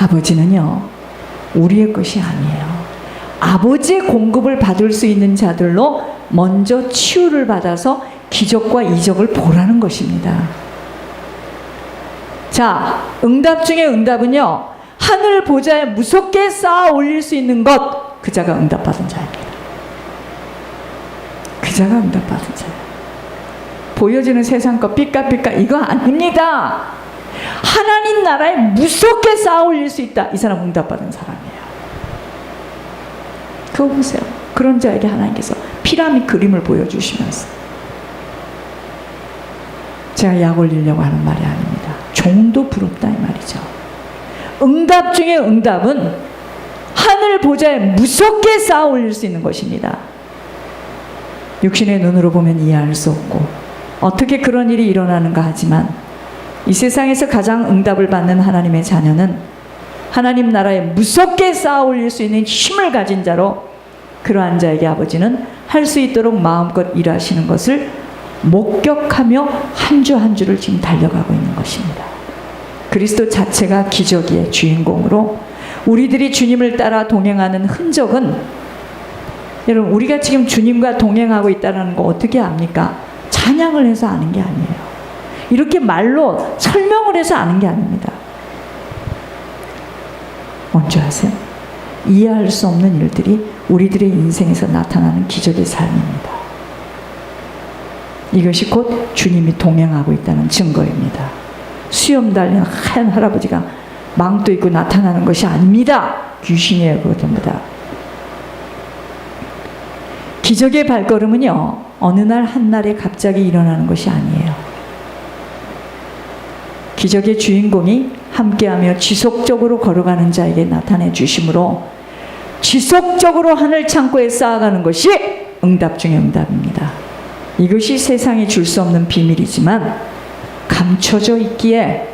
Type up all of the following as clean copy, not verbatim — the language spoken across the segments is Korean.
아버지는요, 우리의 것이 아니에요. 아버지의 공급을 받을 수 있는 자들로 먼저 치유를 받아서 기적과 이적을 보라는 것입니다. 자, 응답 중에 응답은요, 하늘 보좌에 무섭게 쌓아 올릴 수 있는 것, 그 자가 응답받은 자입니다. 그 자가 응답받은 자예요. 보여지는 세상 것 삐까삐까 이거 아닙니다. 하나님 나라에 무섭게 쌓아 올릴 수 있다. 이 사람 응답받은 사람이에요. 그거 보세요. 그런 자에게 하나님께서 피라미드 그림을 보여주시면서, 제가 약 올리려고 하는 말이 아닙니다. 종도 부럽다 이 말이죠. 응답 중에 응답은 하늘 보좌에 무섭게 쌓아 올릴 수 있는 것입니다. 육신의 눈으로 보면 이해할 수 없고 어떻게 그런 일이 일어나는가 하지만, 이 세상에서 가장 응답을 받는 하나님의 자녀는 하나님 나라에 무섭게 쌓아 올릴 수 있는 힘을 가진 자로, 그러한 자에게 아버지는 할 수 있도록 마음껏 일하시는 것을 목격하며 한 주 한 주를 지금 달려가고 있는 것입니다. 그리스도 자체가 기적의 주인공으로 우리들이 주님을 따라 동행하는 흔적은, 여러분 우리가 지금 주님과 동행하고 있다는 거 어떻게 압니까? 찬양을 해서 아는 게 아니에요. 이렇게 말로 설명을 해서 아는 게 아닙니다. 뭔지 아세요? 이해할 수 없는 일들이 우리들의 인생에서 나타나는 기적의 삶입니다. 이것이 곧 주님이 동행하고 있다는 증거입니다. 수염 달린 하얀 할아버지가 망토 입고 나타나는 것이 아닙니다. 귀신이에요. 그거 전부 다. 기적의 발걸음은요, 어느 날 한날에 갑자기 일어나는 것이 아니에요. 기적의 주인공이 함께하며 지속적으로 걸어가는 자에게 나타내 주심으로 지속적으로 하늘 창고에 쌓아가는 것이 응답 중의 응답입니다. 이것이 세상이 줄 수 없는 비밀이지만 감춰져 있기에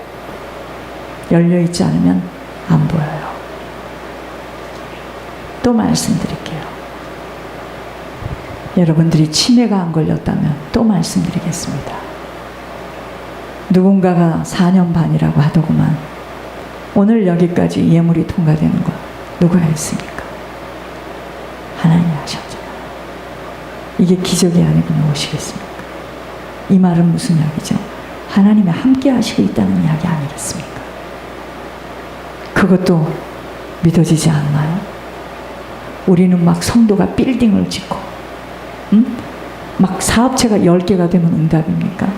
열려있지 않으면 안 보여요. 또 말씀드릴게요. 여러분들이 치매가 안 걸렸다면 또 말씀드리겠습니다. 누군가가 4년 반이라고 하더구만. 오늘 여기까지 예물이 통과되는 것 누가 했습니까? 하나님이 하셨잖아요. 이게 기적이 아니고 무엇이겠습니까? 이 말은 무슨 이야기죠? 하나님이 함께 하시고 있다는 이야기 아니겠습니까? 그것도 믿어지지 않나요? 우리는 막 성도가 빌딩을 짓고 막 사업체가 10개가 되면 응답입니까?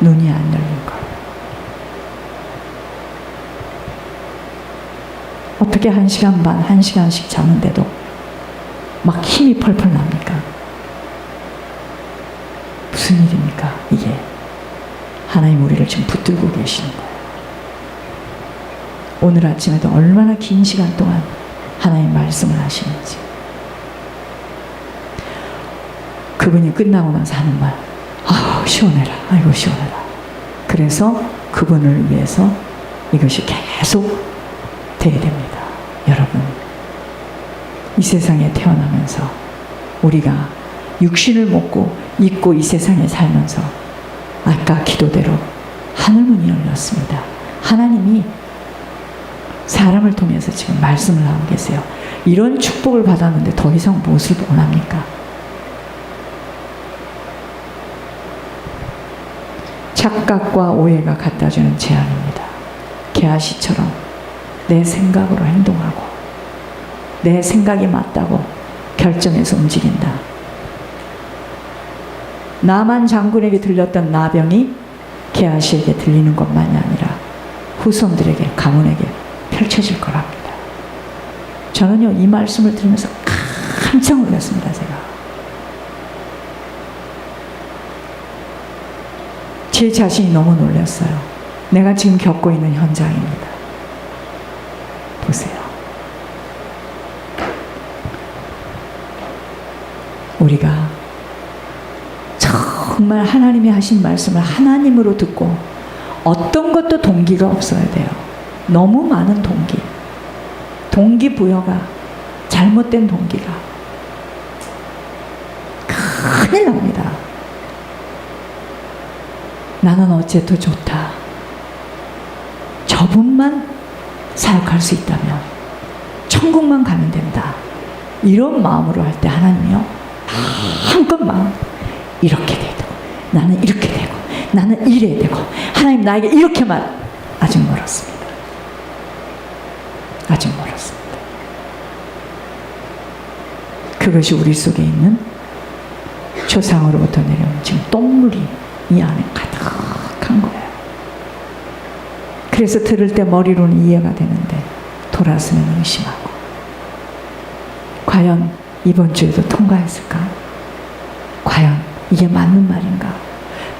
눈이 안 열린 거예요. 어떻게 1시간 반, 1시간씩 자는데도 막 힘이 펄펄 납니까? 무슨 일입니까? 이게 하나님 우리를 지금 붙들고 계시는 거예요. 오늘 아침에도 얼마나 긴 시간 동안 하나님 말씀을 하시는지. 그분이 끝나고 나서 하는 말, 아우 시원해라, 아이고 시원해라. 그래서 그분을 위해서 이것이 계속 돼야 됩니다. 여러분, 이 세상에 태어나면서 우리가 육신을 먹고 입고 이 세상에 살면서 아까 기도대로 하늘문이 열렸습니다. 하나님이 사람을 통해서 지금 말씀을 하고 계세요. 이런 축복을 받았는데 더 이상 무엇을 원합니까? 착각과 오해가 갖다주는 제안입니다. 게하시처럼 내 생각으로 행동하고 내 생각이 맞다고 결정해서 움직인다. 나만 장군에게 들렸던 나병이 게하시에게 들리는 것만이 아니라 후손들에게, 가문에게 펼쳐질 거랍니다. 저는요, 이 말씀을 들으면서 깜짝 놀랐습니다. 제 자신이 너무 놀랐어요. 내가 지금 겪고 있는 현장입니다. 보세요. 우리가 정말 하나님이 하신 말씀을 하나님으로 듣고 어떤 것도 동기가 없어야 돼요. 너무 많은 동기부여가 잘못된 동기가 큰일 납니다. 나는 어째 더 좋다. 저분만 사역할 수 있다면 천국만 가면 된다. 이런 마음으로 할 때 하나님이요, 한껏 마음 이렇게 되고 나는 이렇게 되고 나는 이래야 되고 하나님 나에게 이렇게만. 아직 멀었습니다. 아직 멀었습니다. 그것이 우리 속에 있는 조상으로부터 내려온 지금 똥물이 이 안에 가득한 거예요. 그래서 들을 때 머리로는 이해가 되는데 돌아서면 의심하고, 과연 이번 주에도 통과했을까? 과연 이게 맞는 말인가?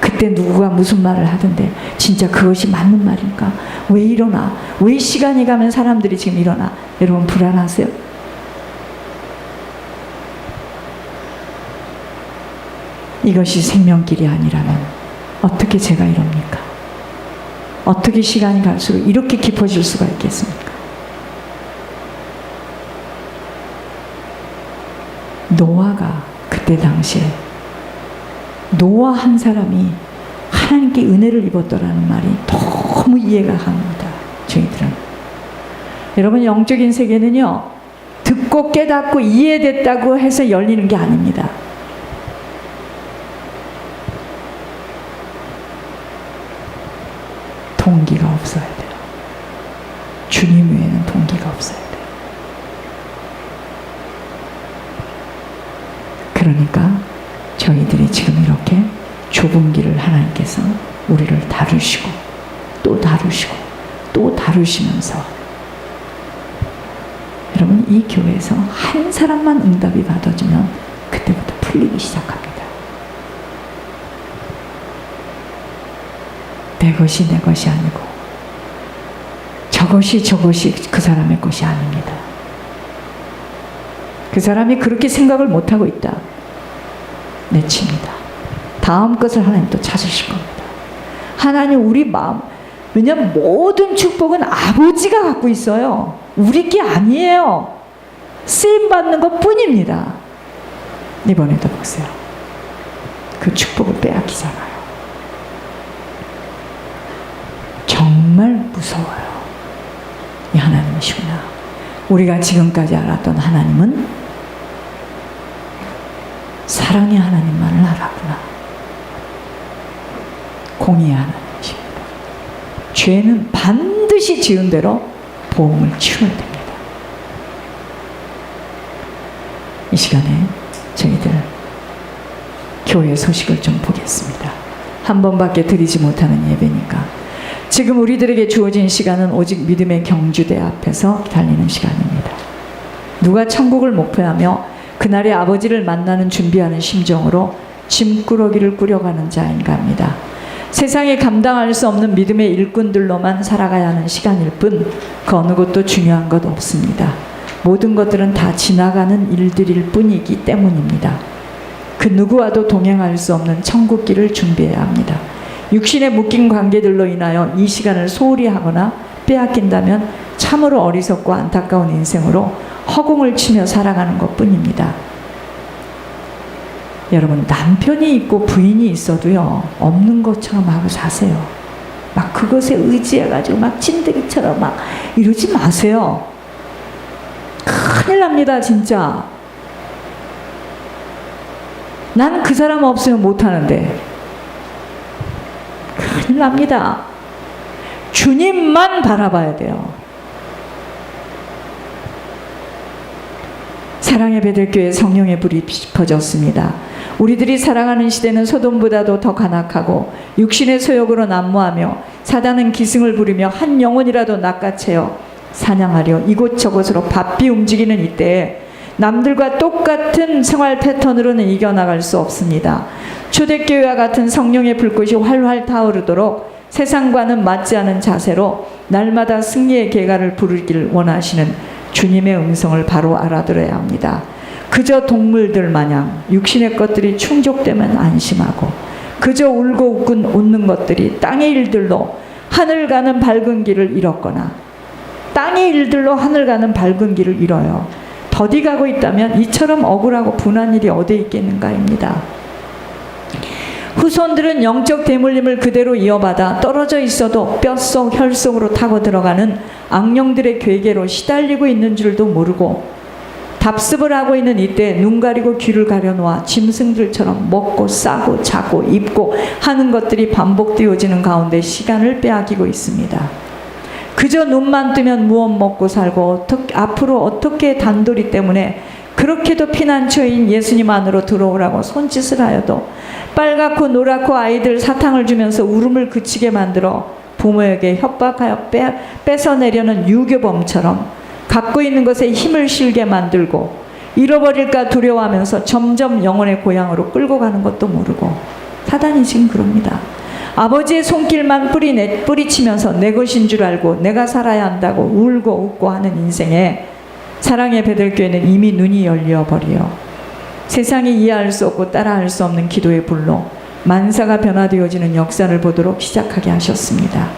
그때 누구가 무슨 말을 하던데 진짜 그것이 맞는 말인가? 왜 이러나? 왜 시간이 가면 사람들이 지금 이러나? 여러분 불안하세요? 이것이 생명길이 아니라면 어떻게 제가 이럽니까? 어떻게 시간이 갈수록 이렇게 깊어질 수가 있겠습니까? 노아가 그때 당시에, 노아 한 사람이 하나님께 은혜를 입었더라는 말이 너무 이해가 갑니다. 저희들은. 여러분, 영적인 세계는요, 듣고 깨닫고 이해됐다고 해서 열리는 게 아닙니다. 동기가 없어야 돼요. 주님 외에는 동기가 없어야 돼요. 그러니까 저희들이 지금 이렇게 좁은 길을 하나님께서 우리를 다루시고 또 다루시고 또 다루시면서, 여러분 이 교회에서 한 사람만 응답이 받아주면 그때부터 풀리기 시작합니다. 내 것이 내 것이 아니고 저것이 그 사람의 것이 아닙니다. 그 사람이 그렇게 생각을 못하고 있다. 내칩니다. 다음 것을 하나님 또 찾으실 겁니다. 하나님 우리 마음, 왜냐하면 모든 축복은 아버지가 갖고 있어요. 우리 게 아니에요. 쓰임받는 것 뿐입니다. 이번에도 보세요. 그 축복을 빼앗기잖아요. 정말 무서워요. 이 하나님이시구나. 우리가 지금까지 알았던 하나님은 사랑의 하나님만을 알았구나. 공의의 하나님이십니다. 죄는 반드시 지은 대로 보응을 치러야 됩니다. 이 시간에 저희들 교회 소식을 좀 보겠습니다. 한 번밖에 드리지 못하는 예배니까 지금 우리들에게 주어진 시간은 오직 믿음의 경주대 앞에서 달리는 시간입니다. 누가 천국을 목표하며 그날의 아버지를 만나는 준비하는 심정으로 짐꾸러기를 꾸려가는 자인가 합니다. 세상에 감당할 수 없는 믿음의 일꾼들로만 살아가야 하는 시간일 뿐 그 어느 것도 중요한 것 없습니다. 모든 것들은 다 지나가는 일들일 뿐이기 때문입니다. 그 누구와도 동행할 수 없는 천국길을 준비해야 합니다. 육신에 묶인 관계들로 인하여 이 시간을 소홀히 하거나 빼앗긴다면 참으로 어리석고 안타까운 인생으로 허공을 치며 살아가는 것뿐입니다. 여러분, 남편이 있고 부인이 있어도요, 없는 것처럼 하고 사세요. 막 그것에 의지해가지고 막 찐득이처럼 막 이러지 마세요. 큰일 납니다, 진짜. 난 그 사람 없으면 못하는데 큰일 납니다. 주님만 바라봐야 돼요. 사랑의 베들교회 성령의 불이 깊어졌습니다. 우리들이 살아가는 시대는 소돔보다도 더 간악하고 육신의 소욕으로 난무하며 사단은 기승을 부리며 한 영혼이라도 낚아채어 사냥하려 이곳저곳으로 바삐 움직이는 이때에 남들과 똑같은 생활 패턴으로는 이겨나갈 수 없습니다. 초대교회와 같은 성령의 불꽃이 활활 타오르도록 세상과는 맞지 않은 자세로 날마다 승리의 계가를 부르기를 원하시는 주님의 음성을 바로 알아들어야 합니다. 그저 동물들 마냥 육신의 것들이 충족되면 안심하고 그저 울고 웃는 것들이 땅의 일들로 하늘 가는 밝은 길을 잃었거나 땅의 일들로 하늘 가는 밝은 길을 잃어요. 더디 가고 있다면 이처럼 억울하고 분한 일이 어디에 있겠는가입니다. 후손들은 영적 대물림을 그대로 이어받아 떨어져 있어도 뼛속 혈속으로 타고 들어가는 악령들의 괴계로 시달리고 있는 줄도 모르고 답습을 하고 있는 이때 눈 가리고 귀를 가려놓아 짐승들처럼 먹고 싸고 자고 입고 하는 것들이 반복되어지는 가운데 시간을 빼앗기고 있습니다. 그저 눈만 뜨면 무엇 먹고 살고 앞으로 어떻게 단돌이 때문에 그렇게도 피난처인 예수님 안으로 들어오라고 손짓을 하여도 빨갛고 노랗고 아이들 사탕을 주면서 울음을 그치게 만들어 부모에게 협박하여 뺏어내려는 유교범처럼 갖고 있는 것에 힘을 실게 만들고 잃어버릴까 두려워하면서 점점 영혼의 고향으로 끌고 가는 것도 모르고 사단이 지금 그럽니다. 아버지의 손길만 뿌리치면서 내 것인 줄 알고 내가 살아야 한다고 울고 웃고 하는 인생에 사랑의 베들교회는 이미 눈이 열려버려 세상이 이해할 수 없고 따라할 수 없는 기도의 불로 만사가 변화되어지는 역사를 보도록 시작하게 하셨습니다.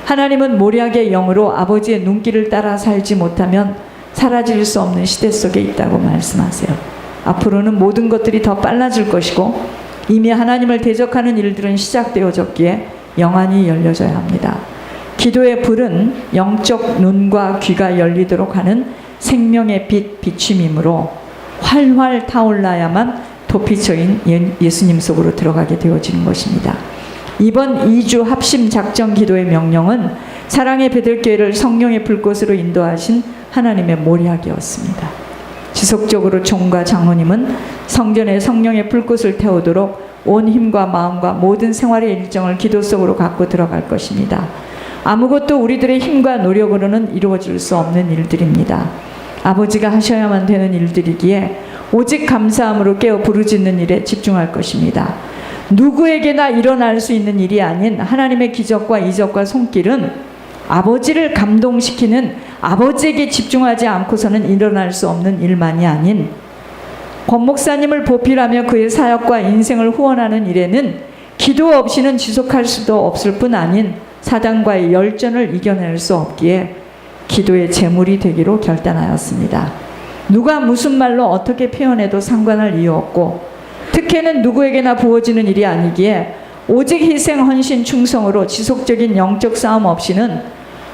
하나님은 모략의 영으로 아버지의 눈길을 따라 살지 못하면 사라질 수 없는 시대 속에 있다고 말씀하세요. 앞으로는 모든 것들이 더 빨라질 것이고 이미 하나님을 대적하는 일들은 시작되어졌기에 영안이 열려져야 합니다. 기도의 불은 영적 눈과 귀가 열리도록 하는 생명의 빛 비춤이므로 활활 타올라야만 도피처인 예수님 속으로 들어가게 되어지는 것입니다. 이번 2주 합심 작정 기도의 명령은 사랑의 베들교회를 성령의 불꽃으로 인도하신 하나님의 모략이었습니다. 지속적으로 종과 장로님은 성전에 성령의 불꽃을 태우도록 온 힘과 마음과 모든 생활의 일정을 기도 속으로 갖고 들어갈 것입니다. 아무것도 우리들의 힘과 노력으로는 이루어질 수 없는 일들입니다. 아버지가 하셔야만 되는 일들이기에 오직 감사함으로 깨어 부르짖는 일에 집중할 것입니다. 누구에게나 일어날 수 있는 일이 아닌 하나님의 기적과 이적과 손길은 아버지를 감동시키는 아버지에게 집중하지 않고서는 일어날 수 없는 일만이 아닌 권 목사님을 보필하며 그의 사역과 인생을 후원하는 일에는 기도 없이는 지속할 수도 없을 뿐 아닌 사단과의 열전을 이겨낼 수 없기에 기도의 제물이 되기로 결단하였습니다. 누가 무슨 말로 어떻게 표현해도 상관할 이유 없고 특혜는 누구에게나 부어지는 일이 아니기에 오직 희생, 헌신, 충성으로 지속적인 영적 싸움 없이는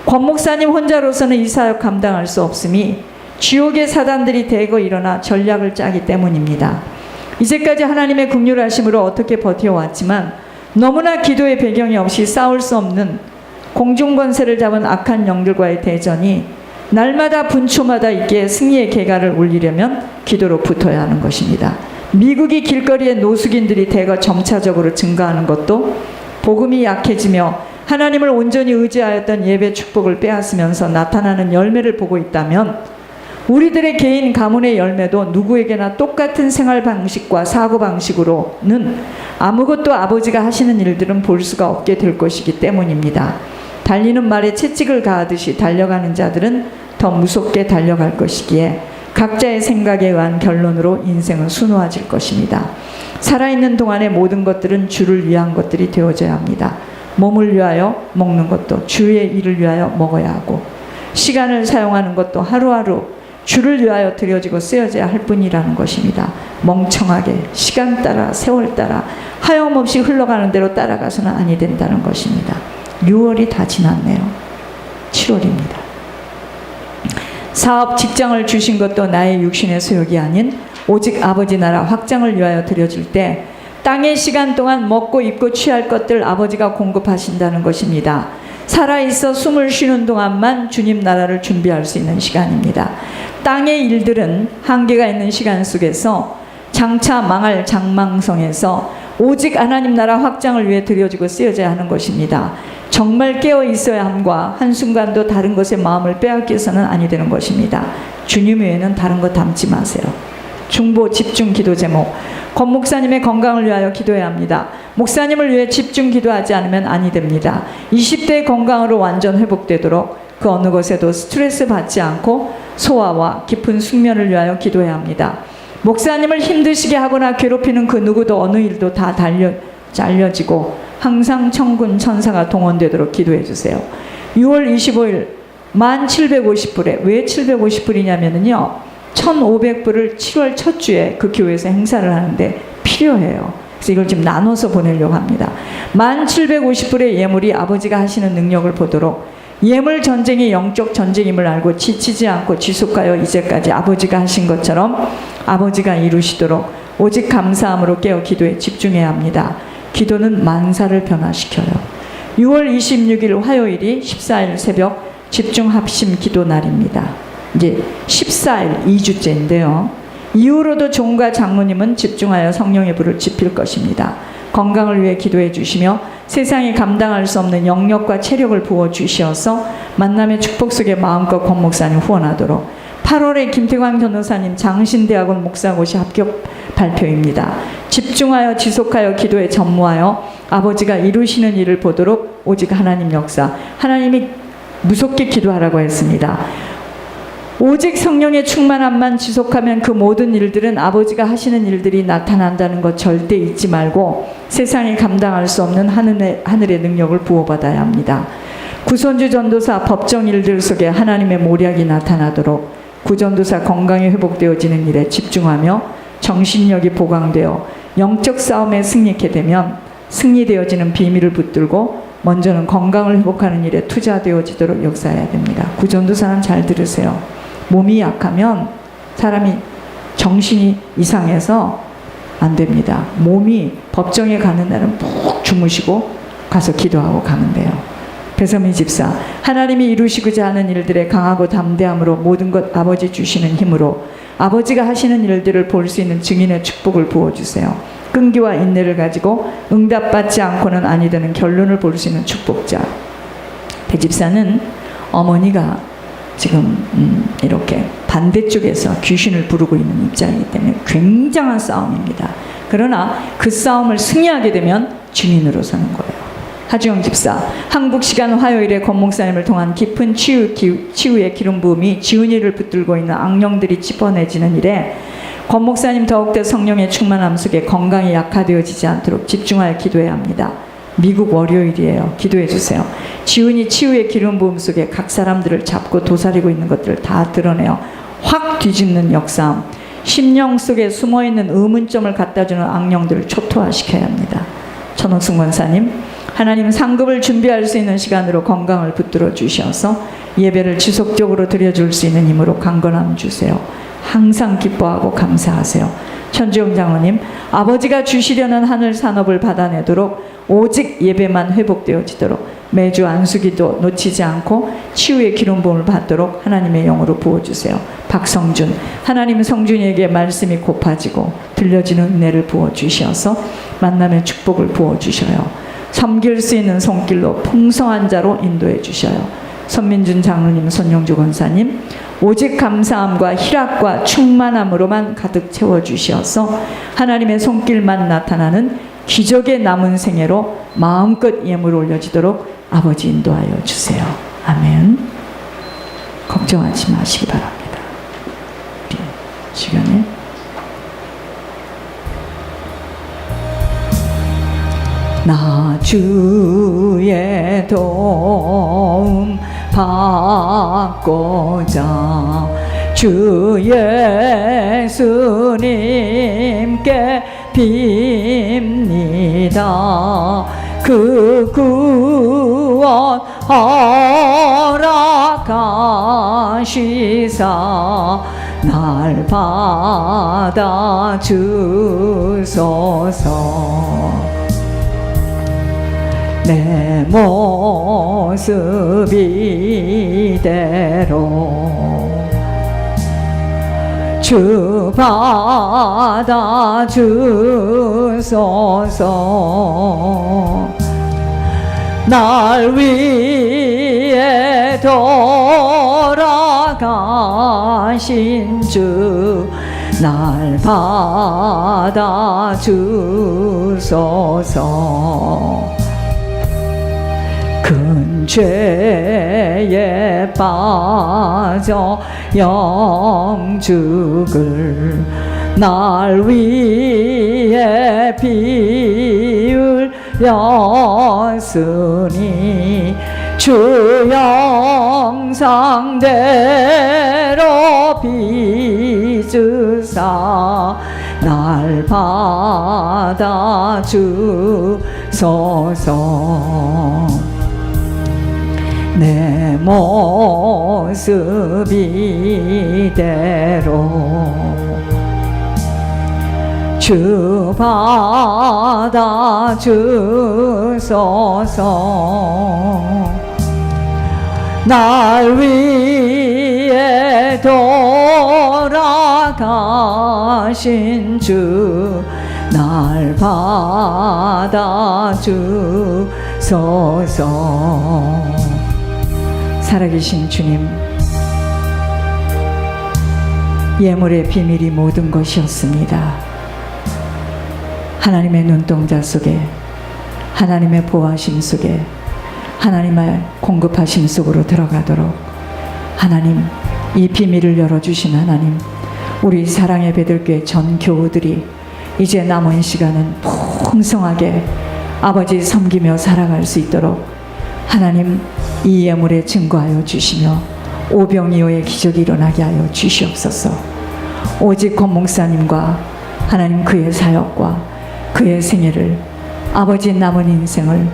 권 목사님 혼자로서는 이 사역 감당할 수 없음이 지옥의 사단들이 대거 일어나 전략을 짜기 때문입니다. 이제까지 하나님의 긍휼하심으로 어떻게 버텨왔지만 너무나 기도의 배경이 없이 싸울 수 없는 공중권세를 잡은 악한 영들과의 대전이 날마다 분초마다 있기에 승리의 개가를 울리려면 기도로 붙어야 하는 것입니다. 미국이 길거리에 노숙인들이 대거 점차적으로 증가하는 것도 복음이 약해지며 하나님을 온전히 의지하였던 예배 축복을 빼앗으면서 나타나는 열매를 보고 있다면 우리들의 개인 가문의 열매도 누구에게나 똑같은 생활 방식과 사고 방식으로는 아무것도 아버지가 하시는 일들은 볼 수가 없게 될 것이기 때문입니다. 달리는 말에 채찍을 가하듯이 달려가는 자들은 더 무섭게 달려갈 것이기에 각자의 생각에 의한 결론으로 인생은 수놓아질 것입니다. 살아있는 동안의 모든 것들은 주를 위한 것들이 되어져야 합니다. 몸을 위하여 먹는 것도 주의 일을 위하여 먹어야 하고 시간을 사용하는 것도 하루하루 주를 위하여 드려지고 쓰여져야 할 뿐이라는 것입니다. 멍청하게 시간 따라 세월 따라 하염없이 흘러가는 대로 따라가서는 아니 된다는 것입니다. 6월이 다 지났네요. 7월입니다. 사업, 직장을 주신 것도 나의 육신의 소욕이 아닌 오직 아버지 나라 확장을 위하여 드려질 때 땅의 시간 동안 먹고 입고 취할 것들 아버지가 공급하신다는 것입니다. 살아있어 숨을 쉬는 동안만 주님 나라를 준비할 수 있는 시간입니다. 땅의 일들은 한계가 있는 시간 속에서 장차 망할 장망성에서 오직 하나님 나라 확장을 위해 드려지고 쓰여져야 하는 것입니다. 정말 깨어 있어야 함과 한순간도 다른 것에 마음을 빼앗겨서는 아니 되는 것입니다. 주님 외에는 다른 거 담지 마세요. 중보 집중 기도 제목, 권 목사님의 건강을 위하여 기도해야 합니다. 목사님을 위해 집중 기도하지 않으면 아니 됩니다. 20대의 건강으로 완전 회복되도록 그 어느 것에도 스트레스 받지 않고 소화와 깊은 숙면을 위하여 기도해야 합니다. 목사님을 힘드시게 하거나 괴롭히는 그 누구도 어느 일도 다 잘려지고 항상 천군 천사가 동원되도록 기도해 주세요. 6월 25일 1750불에 왜 750불이냐면요 1500불을 7월 첫 주에 그 교회에서 행사를 하는데 필요해요. 그래서 이걸 좀 나눠서 보내려고 합니다. 1750불의 예물이 아버지가 하시는 능력을 보도록 예물 전쟁이 영적 전쟁임을 알고 지치지 않고 지속하여 이제까지 아버지가 하신 것처럼 아버지가 이루시도록 오직 감사함으로 깨어 기도에 집중해야 합니다. 기도는 만사를 변화시켜요. 6월 26일 화요일이 14일 새벽 집중 합심 기도 날입니다. 이제 14일 2주째인데요. 이후로도 종과 장로님은 집중하여 성령의 불을 지필 것입니다. 건강을 위해 기도해 주시며 세상이 감당할 수 없는 영역과 체력을 부어 주시어서 만남의 축복 속에 마음껏 권 목사님 후원하도록 8월에 김태광 변호사님 장신대학원 목사고시 합격 발표입니다. 집중하여 지속하여 기도에 전무하여 아버지가 이루시는 일을 보도록 오직 하나님 역사, 하나님이 무섭게 기도하라고 했습니다. 오직 성령의 충만함만 지속하면 그 모든 일들은 아버지가 하시는 일들이 나타난다는 것 절대 잊지 말고 세상이 감당할 수 없는 하늘의 능력을 부어받아야 합니다. 구선주 전도사 법정 일들 속에 하나님의 모략이 나타나도록 구전도사 건강이 회복되어지는 일에 집중하며 정신력이 보강되어 영적 싸움에 승리하게 되면 승리되어지는 비밀을 붙들고 먼저는 건강을 회복하는 일에 투자되어지도록 역사해야 됩니다. 구전도사는 잘 들으세요. 몸이 약하면 사람이 정신이 이상해서 안 됩니다. 몸이 법정에 가는 날은 푹 주무시고 가서 기도하고 가면 돼요. 배선미 집사, 하나님이 이루시고자 하는 일들에 강하고 담대함으로 모든 것 아버지 주시는 힘으로 아버지가 하시는 일들을 볼 수 있는 증인의 축복을 부어주세요. 끈기와 인내를 가지고 응답받지 않고는 아니 되는 결론을 볼 수 있는 축복자. 배 집사는 어머니가 지금 이렇게 반대쪽에서 귀신을 부르고 있는 입장이기 때문에 굉장한 싸움입니다. 그러나 그 싸움을 승리하게 되면 증인으로 서는 거예요. 하주영 집사, 한국 시간 화요일에 권 목사님을 통한 깊은 치유의 기름 부음이 지은이를 붙들고 있는 악령들이 짚어내지는 일에 권 목사님 더욱더 성령의 충만함 속에 건강이 약화되어지지 않도록 집중하여 기도해야 합니다. 미국 월요일이에요. 기도해 주세요. 지은이 치유의 기름 부음 속에 각 사람들을 잡고 도사리고 있는 것들을 다 드러내어 확 뒤집는 역사함, 심령 속에 숨어있는 의문점을 갖다주는 악령들을 초토화시켜야 합니다. 천옥승 권사님, 하나님 상급을 준비할 수 있는 시간으로 건강을 붙들어 주셔서 예배를 지속적으로 드려줄 수 있는 힘으로 강건함 주세요. 항상 기뻐하고 감사하세요. 천주영 장로님, 아버지가 주시려는 하늘 산업을 받아내도록 오직 예배만 회복되어지도록 매주 안수기도 놓치지 않고 치유의 기름 부음을 받도록 하나님의 영으로 부어주세요. 박성준, 하나님 성준이에게 말씀이 고파지고 들려지는 은혜를 부어주셔서 만남의 축복을 부어주셔요. 섬길 수 있는 손길로 풍성한 자로 인도해 주셔요. 선민준 장로님, 손용주 권사님, 오직 감사함과 희락과 충만함으로만 가득 채워주셔서 하나님의 손길만 나타나는 기적의 남은 생애로 마음껏 예물 올려지도록 아버지 인도하여 주세요. 아멘. 걱정하지 마시기 바랍니다. 우리 시간에 나 주의 도움 받고자 주 예수님께 빕니다. 그 구원 허락하시사 날 받아 주소서. 내 모습 이대로 주 받아 주소서. 날 위해 돌아가신 주 날 받아 주소서. 큰 죄에 빠져 영죽을 날 위해 비울렸으니 주 형상대로 빚으사 날 받아주소서. 내 모습 이대로 주 받아주소서. 날 위해 돌아가신 주 날 받아주소서. 살아계신 주님, 예물의 비밀이 모든 것이었습니다. 하나님의 눈동자 속에, 하나님의 보호하심 속에, 하나님의 공급하심 속으로 들어가도록 하나님, 이 비밀을 열어주신 하나님, 우리 사랑의 베들교회 전 교우들이 이제 남은 시간은 풍성하게 아버지 섬기며 살아갈 수 있도록 하나님, 이 예물에 증거하여 주시며 오병이어의 기적이 일어나게 하여 주시옵소서. 오직 권 목사님과 하나님 그의 사역과 그의 생애를, 아버지 남은 인생을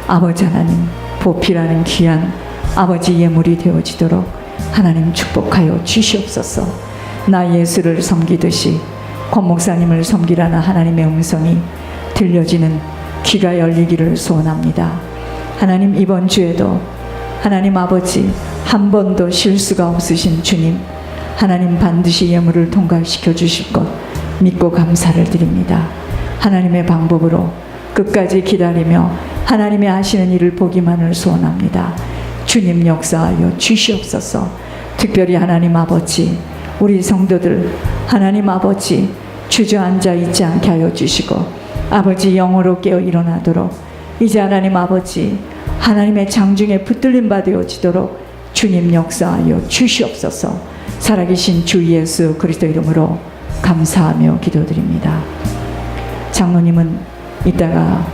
아버지 하나님 보필하는 귀한 아버지 예물이 되어지도록 하나님 축복하여 주시옵소서. 나 예수를 섬기듯이 권 목사님을 섬기라는 하나님의 음성이 들려지는 귀가 열리기를 소원합니다. 하나님, 이번 주에도 하나님 아버지 한 번도 실수가 없으신 주님, 하나님 반드시 예물을 통과시켜 주실 것 믿고 감사를 드립니다. 하나님의 방법으로 끝까지 기다리며 하나님의 하시는 일을 보기만을 소원합니다. 주님 역사하여 주시옵소서. 특별히 하나님 아버지, 우리 성도들 하나님 아버지 주저앉아 있지 않게 하여 주시고 아버지 영으로 깨어 일어나도록, 이제 하나님 아버지 하나님의 장중에 붙들림 받아지도록 주님 역사하여 주시옵소서. 살아계신 주 예수 그리스도 이름으로 감사하며 기도드립니다. 장로님은 이따가